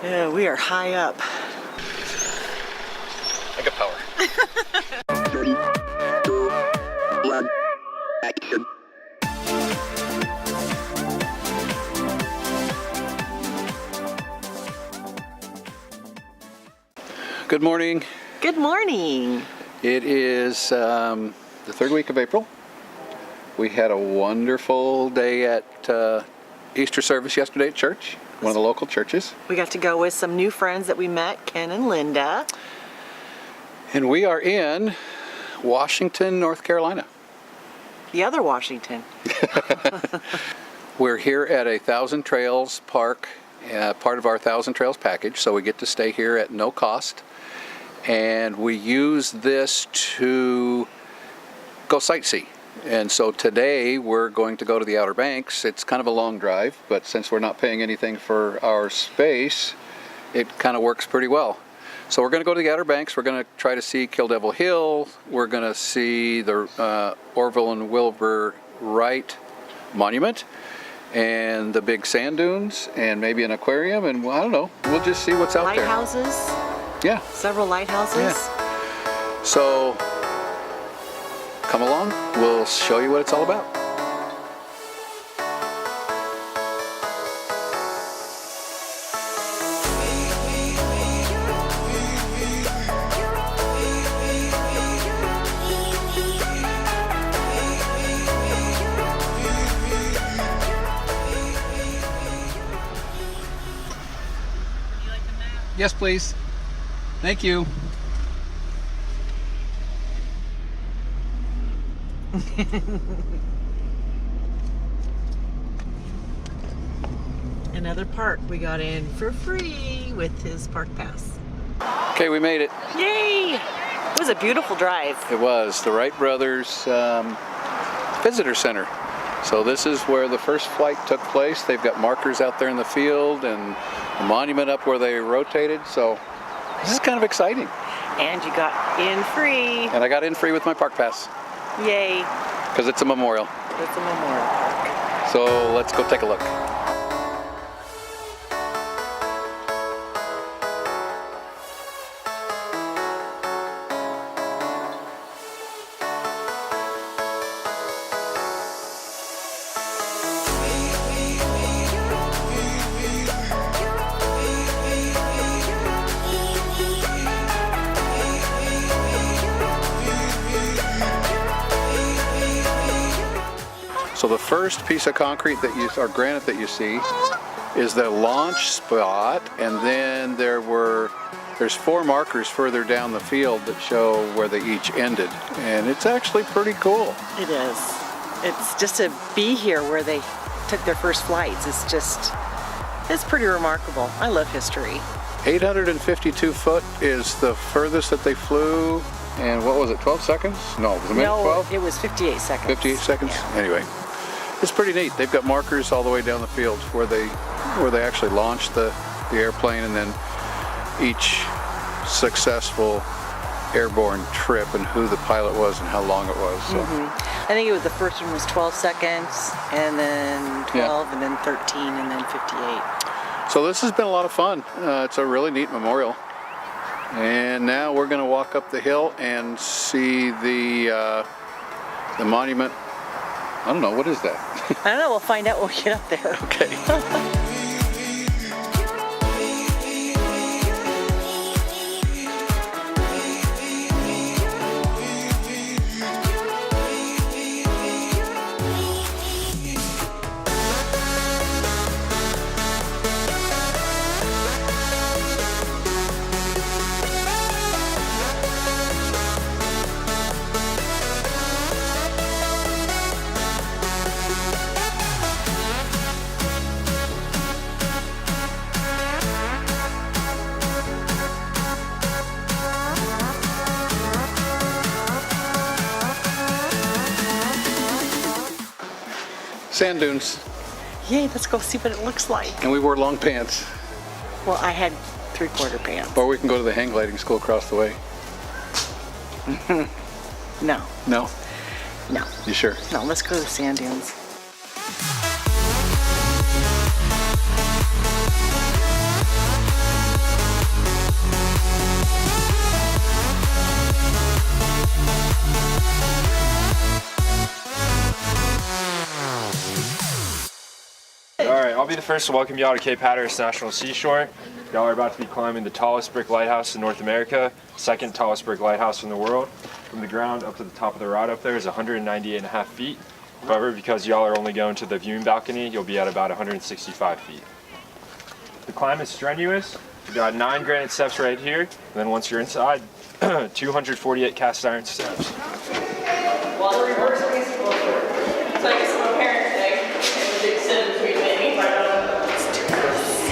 Yeah, we are high up. I got power. 3, 2, 1, action. Good morning. Good morning. It is the third week of April. We had a wonderful day at Easter service yesterday at church, one of the local churches. We got to go with some new friends that we met, Ken and Linda. And we are in Washington, North Carolina. The other Washington. We're here at a Thousand Trails park, part of our Thousand Trails package, so we get to stay here at no cost. And we use this to go sightsee. And so today we're going to go to the Outer Banks. It's kind of a long drive, but since we're not paying anything for our space, it kind of works pretty well. So we're going to go to the Outer Banks. We're going to try to see Kill Devil Hill. We're going to see the Orville and Wilbur Wright Monument and the big sand dunes and maybe an aquarium, and I don't know. We'll just see what's out there. Lighthouses. Yeah. Several lighthouses. Yeah. So come along, we'll show you what it's all about. Yes, please. Thank you. Another park we got in for free with his park pass. Okay, we made it. Yay! It was a beautiful drive. It was the Wright Brothers Visitor Center. So this is where the first flight took place. They've got markers out there in the field and a monument up where they rotated. So this is kind of exciting. And you got in free. And I got in free with my park pass. Yay! Because it's a memorial. It's a memorial park. So let's go take a look. So the first piece of concrete that or granite that you see is the launch spot, and then there's 4 markers further down the field that show where they each ended, and it's actually pretty cool. It is. It's just to be here where they took their first flights. It's pretty remarkable. I love history. 852 foot is the furthest that they flew, and what was it, 12 seconds? No, was it a minute, 12? It was 58 seconds. 58 seconds? Yeah. Anyway, it's pretty neat. They've got markers all the way down the field where they actually launched the airplane, and then each successful airborne trip and who the pilot was and how long it was. So. I think it was the first one was 12 seconds, and then 12, and then 13, and then 58. So this has been a lot of fun. It's a really neat memorial. And now we're going to walk up the hill and see the monument. I don't know, what is that? I don't know, we'll find out when we get up there. Okay. Sand dunes. Yay, let's go see what it looks like. And we wore long pants. Well, I had 3/4 pants. Or we can go to the hang gliding school across the way. No. No? No. You sure? No, let's go to the sand dunes. be the first to welcome y'all to Cape Hatteras National Seashore. Y'all are about to be climbing the tallest brick lighthouse in North America, second tallest brick lighthouse in the world. From the ground up to the top of the rod up there is 198.5 feet. However, because y'all are only going to the viewing balcony, you'll be at about 165 feet. The climb is strenuous. You've got 9 granite steps right here, and then once you're inside, 248 cast iron steps. Well, the reverse is closer. It's like some parent thing. It's a big sit between me. Let's do this.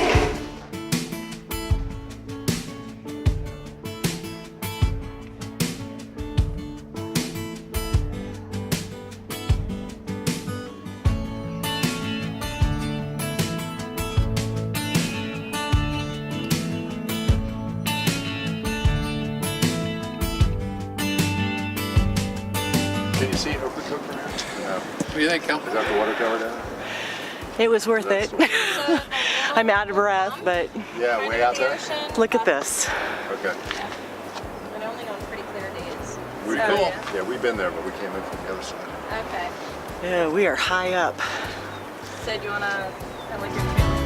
Can you see Overcook from here? No. What do you think, Kel? Is that the water tower down? It was worth it. I'm out of breath, but Yeah, way out there? look at this. Okay. And only on pretty clear days. Pretty So, cool. yeah. Yeah, we've been there, but we came in from the other side. Okay. Yeah, we are high up. So do you want to have like your camera?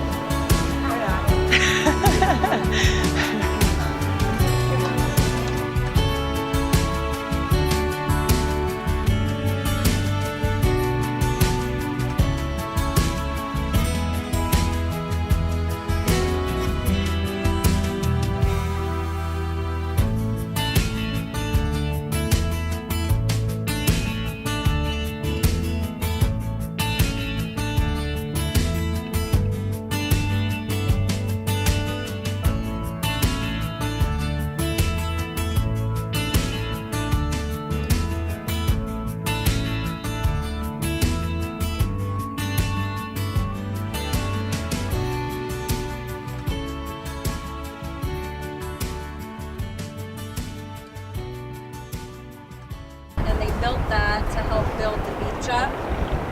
And they built that to help build the beach up.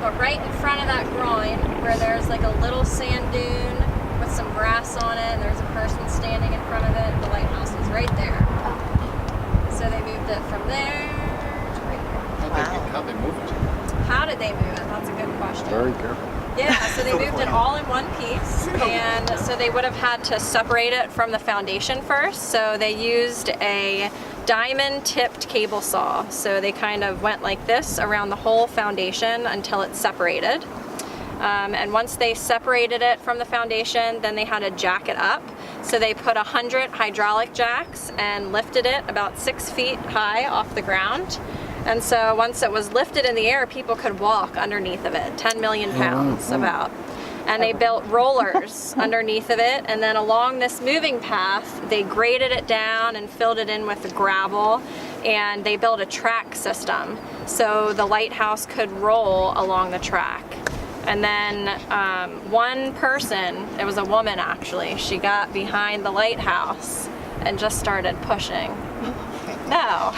But right in front of that groin, where there's like a little sand dune with some grass on it, and there's a person standing in front of it, the lighthouse is right there. So they moved it from there to right there. How'd they move it? How did they move it? That's a good question. Very careful. Yeah, so they moved it all in one piece, and so they would have had to separate it from the foundation first. So they used a diamond tipped cable saw. So they kind of went like this around the whole foundation until it's separated. And once they separated it from the foundation, then they had to jack it up. So they put 100 hydraulic jacks and lifted it about 6 feet high off the ground. And so once it was lifted in the air, people could walk underneath of it, 10 million pounds about. And they built rollers underneath of it, and then along this moving path, they graded it down and filled it in with gravel, and they built a track system so the lighthouse could roll along the track. And then one person, it was a woman actually, she got behind the lighthouse and just started pushing. No.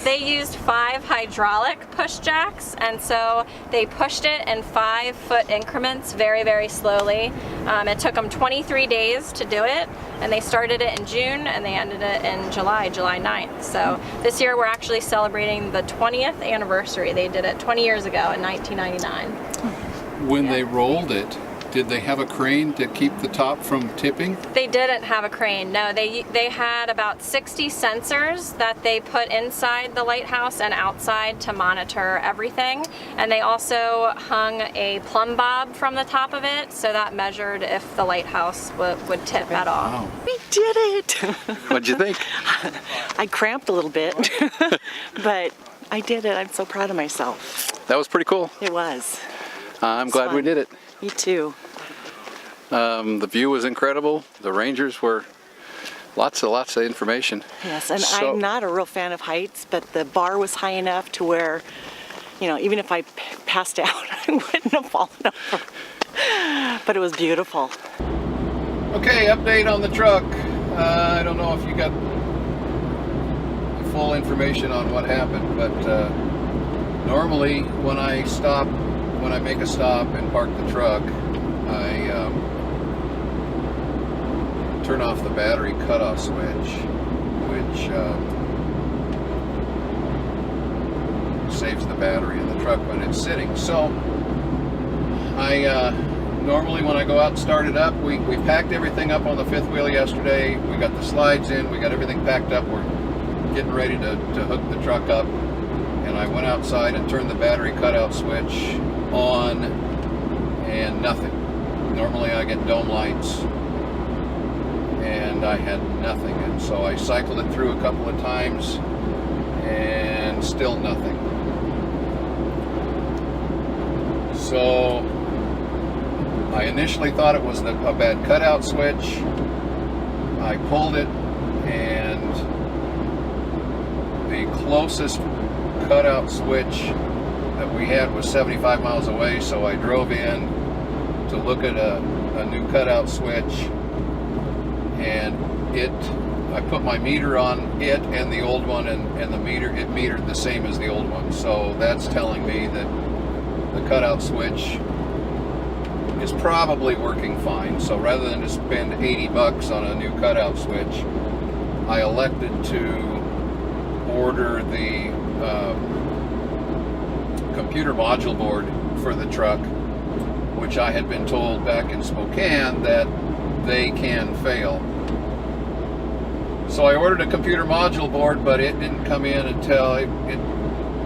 They used 5 hydraulic push jacks, and so they pushed it in 5-foot increments very, very slowly. It took them 23 days to do it, and they started it in June and they ended it in July 9th. So this year we're actually celebrating the 20th anniversary. They did it 20 years ago in 1999. When they rolled it, did they have a crane to keep the top from tipping? They didn't have a crane, no. They had about 60 sensors that they put inside the lighthouse and outside to monitor everything. And they also hung a plumb bob from the top of it, so that measured if the lighthouse would tip at all. Wow. We did it! What'd you think? I cramped a little bit, but I did it. I'm so proud of myself. That was pretty cool. It was. I'm glad we fun. did it. Me too. The view was incredible. The rangers were lots of information. Yes, and So- I'm not a real fan of heights, but the bar was high enough to where, you know, even if I passed out, I wouldn't have fallen over. But it was beautiful. Okay, update on the truck. I don't know if you got the full information on what happened, but normally when I make a stop and park the truck, I turn off the battery cutoff switch, which saves the battery in the truck when it's sitting. So I normally when I go out and start it up, we packed everything up on the fifth wheel yesterday. We got the slides in, we got everything packed up. We're getting ready to hook the truck up. And I went outside and turned the battery cutout switch on, and nothing. Normally I get dome lights, and I had nothing. And so I cycled it through a couple of times, and still nothing. So I initially thought it was a bad cutout switch. I pulled it, and the closest cutout switch that we had was 75 miles away, so I drove in to look at a new cutout switch, and I put my meter on it and the old one, and it metered the same as the old one. So that's telling me that the cutout switch is probably working fine. So rather than to spend 80 bucks on a new cutout switch, I elected to order the computer module board for the truck, which I had been told back in Spokane that they can fail. So I ordered a computer module board, but it didn't come in until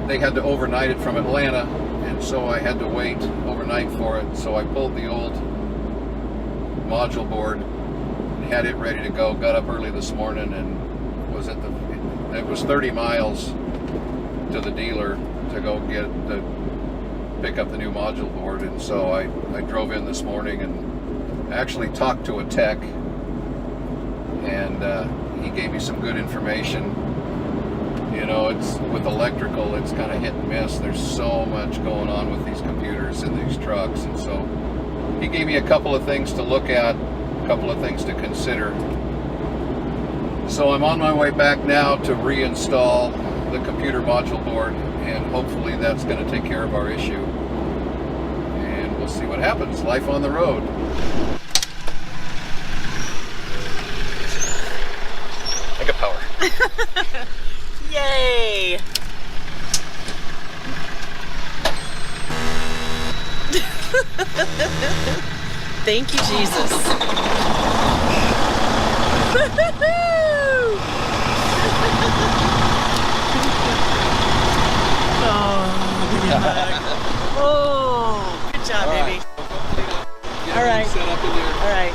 they had to overnight it from Atlanta, and so I had to wait overnight for it. So I pulled the old module board and had it ready to go. Got up early this morning and it was 30 miles to the dealer to go pick up the new module board, and so I drove in this morning and actually talked to a tech, and he gave me some good information. You know, it's with electrical, it's kind of hit and miss. There's so much going on with these computers in these trucks, and so he gave me a couple of things to look at, a couple of things to consider. So I'm on my way back now to reinstall the computer module board, and hopefully that's going to take care of our issue. And we'll see what happens. Life on the road. I got power. Yay! Thank you, Jesus. Oh, good job, baby. All right. Set up in there. All right.